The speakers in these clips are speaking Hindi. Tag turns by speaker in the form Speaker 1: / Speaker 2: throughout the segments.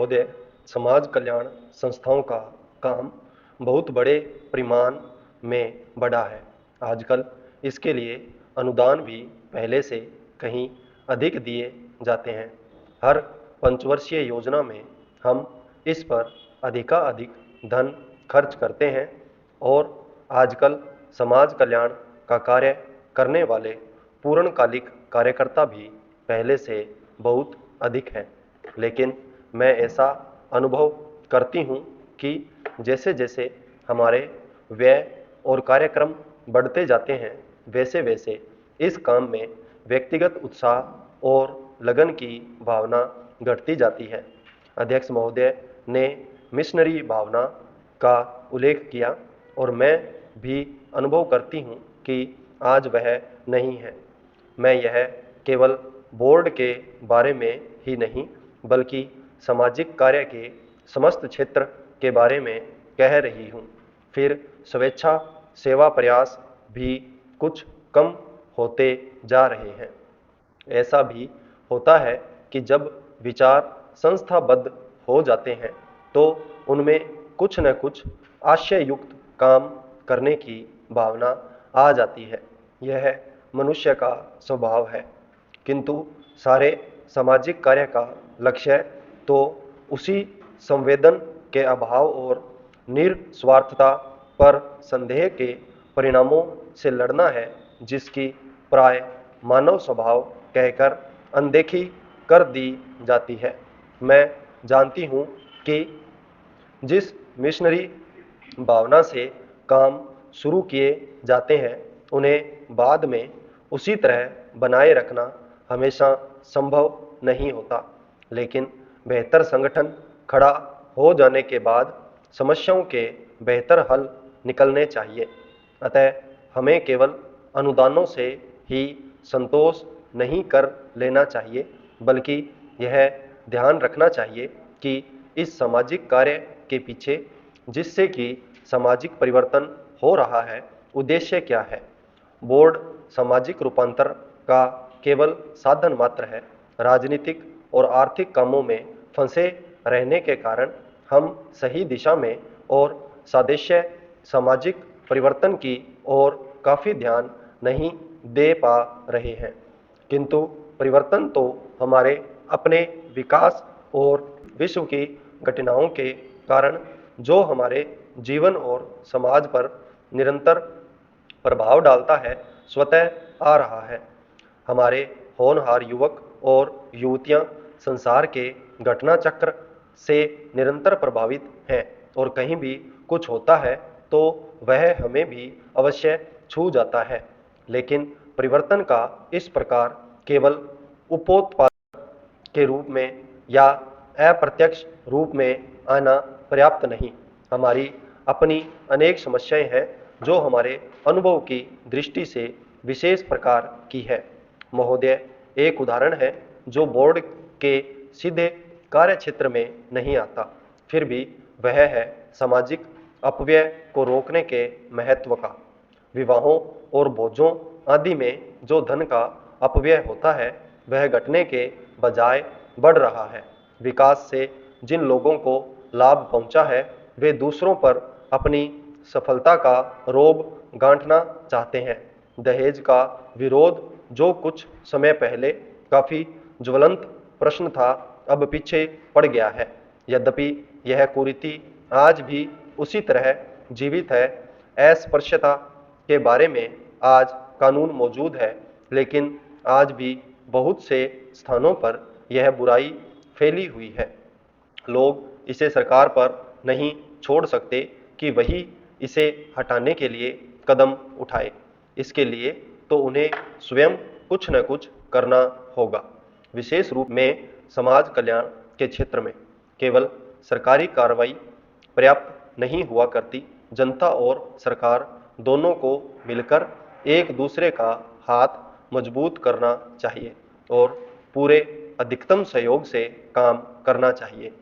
Speaker 1: महोदय, समाज कल्याण संस्थाओं का काम बहुत बड़े परिमाण में बढ़ा है। आजकल इसके लिए अनुदान भी पहले से कहीं अधिक दिए जाते हैं। हर पंचवर्षीय योजना में हम इस पर अधिकाधिक धन खर्च करते हैं और आजकल समाज कल्याण का कार्य करने वाले पूर्णकालिक कार्यकर्ता भी पहले से बहुत अधिक हैं। लेकिन मैं ऐसा अनुभव करती हूँ कि जैसे जैसे हमारे व्यय और कार्यक्रम बढ़ते जाते हैं, वैसे वैसे इस काम में व्यक्तिगत उत्साह और लगन की भावना घटती जाती है। अध्यक्ष महोदय ने मिशनरी भावना का उल्लेख किया और मैं भी अनुभव करती हूँ कि आज वह नहीं है। मैं यह केवल बोर्ड के बारे में ही नहीं बल्कि सामाजिक कार्य के समस्त क्षेत्र के बारे में कह रही हूँ। फिर स्वेच्छा सेवा प्रयास भी कुछ कम होते जा रहे हैं। ऐसा भी होता है कि जब विचार संस्थाबद्ध हो जाते हैं तो उनमें कुछ न कुछ आशययुक्त काम करने की भावना आ जाती है। यह मनुष्य का स्वभाव है। किंतु सारे सामाजिक कार्य का लक्ष्य तो उसी संवेदन के अभाव और निस्वार्थता पर संदेह के परिणामों से लड़ना है, जिसकी प्राय मानव स्वभाव कहकर अनदेखी कर दी जाती है। मैं जानती हूँ कि जिस मिशनरी भावना से काम शुरू किए जाते हैं, उन्हें बाद में उसी तरह बनाए रखना हमेशा संभव नहीं होता। लेकिन बेहतर संगठन खड़ा हो जाने के बाद समस्याओं के बेहतर हल निकलने चाहिए। अतः हमें केवल अनुदानों से ही संतोष नहीं कर लेना चाहिए, बल्कि यह ध्यान रखना चाहिए कि इस सामाजिक कार्य के पीछे जिससे कि सामाजिक परिवर्तन हो रहा है, उद्देश्य क्या है। बोर्ड सामाजिक रूपांतर का केवल साधन मात्र है। राजनीतिक और आर्थिक कामों में फंसे रहने के कारण हम सही दिशा में और सादृश्य सामाजिक परिवर्तन की ओर काफी ध्यान नहीं दे पा रहे हैं। किंतु परिवर्तन तो हमारे अपने विकास और विश्व की घटनाओं के कारण जो हमारे जीवन और समाज पर निरंतर प्रभाव डालता है, स्वतः आ रहा है। हमारे होनहार युवक और युवतियां संसार के घटना चक्र से निरंतर प्रभावित हैं और कहीं भी कुछ होता है तो वह हमें भी अवश्य छू जाता है। लेकिन परिवर्तन का इस प्रकार केवल उपोत्पाद के रूप में या अप्रत्यक्ष रूप में आना पर्याप्त नहीं। हमारी अपनी अनेक समस्याएं हैं जो हमारे अनुभव की दृष्टि से विशेष प्रकार की है। महोदय, एक उदाहरण है जो बोर्ड के सीधे कार्य क्षेत्र में नहीं आता, फिर भी वह है सामाजिक अपव्यय को रोकने के महत्व का। विवाहों और भोजों आदि में जो धन का अपव्यय होता है, वह घटने के बजाय बढ़ रहा है। विकास से जिन लोगों को लाभ पहुंचा है, वे दूसरों पर अपनी सफलता का रोब गांठना चाहते हैं। दहेज का विरोध, जो कुछ समय पहले काफी ज्वलंत प्रश्न था, अब पीछे पड़ गया है। यद्यपि यह कुरीति आज भी उसी तरह जीवित है। अस्पृश्यता के बारे में आज कानून मौजूद है, लेकिन आज भी बहुत से स्थानों पर यह बुराई फैली हुई है। लोग इसे सरकार पर नहीं छोड़ सकते कि वही इसे हटाने के लिए कदम उठाए। इसके लिए तो उन्हें स्वयं कुछ न कुछ करना होगा। विशेष रूप में समाज कल्याण के क्षेत्र में केवल सरकारी कार्रवाई पर्याप्त नहीं हुआ करती। जनता और सरकार दोनों को मिलकर एक दूसरे का हाथ मजबूत करना चाहिए और पूरे अधिकतम सहयोग से काम करना चाहिए।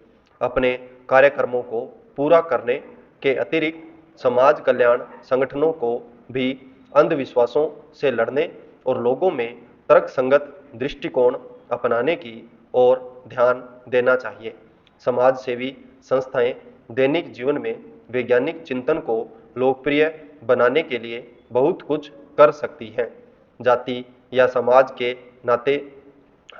Speaker 1: अपने कार्यक्रमों को पूरा करने के अतिरिक्त समाज कल्याण संगठनों को भी अंधविश्वासों से लड़ने और लोगों में तर्कसंगत दृष्टिकोण अपनाने की ओर ध्यान देना चाहिए। समाज सेवी संस्थाएं दैनिक जीवन में वैज्ञानिक चिंतन को लोकप्रिय बनाने के लिए बहुत कुछ कर सकती हैं। जाति या समाज के नाते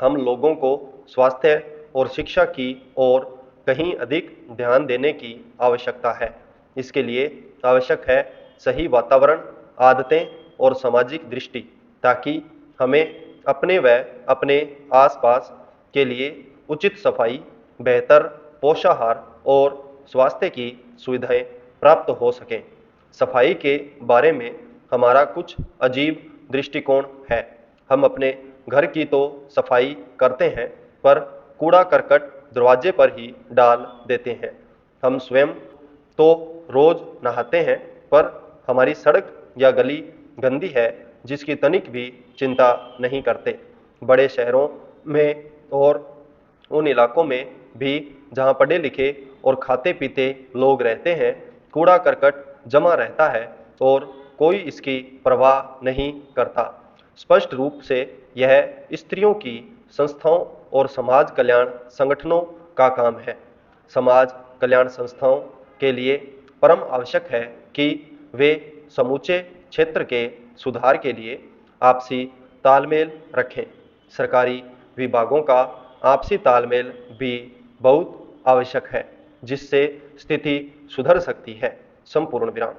Speaker 1: हम लोगों को स्वास्थ्य और शिक्षा की ओर कहीं अधिक ध्यान देने की आवश्यकता है। इसके लिए आवश्यक है सही वातावरण, आदतें और सामाजिक दृष्टि, ताकि हमें अपने व अपने आसपास के लिए उचित सफाई, बेहतर पोषाहार और स्वास्थ्य की सुविधाएं प्राप्त हो सकें। सफाई के बारे में हमारा कुछ अजीब दृष्टिकोण है। हम अपने घर की तो सफाई करते हैं, पर कूड़ा करकट दरवाजे पर ही डाल देते हैं। हम स्वयं तो रोज नहाते हैं, पर हमारी सड़क या गली गंदी है जिसकी तनिक भी चिंता नहीं करते। बड़े शहरों में और उन इलाकों में भी जहां पढ़े लिखे और खाते पीते लोग रहते हैं, कूड़ा करकट जमा रहता है और कोई इसकी परवाह नहीं करता। स्पष्ट रूप से यह स्त्रियों की संस्थाओं और समाज कल्याण संगठनों का काम है। समाज कल्याण संस्थाओं के लिए परम आवश्यक है कि वे समूचे क्षेत्र के सुधार के लिए आपसी तालमेल रखें। सरकारी विभागों का आपसी तालमेल भी बहुत आवश्यक है, जिससे स्थिति सुधर सकती है। संपूर्ण विराम।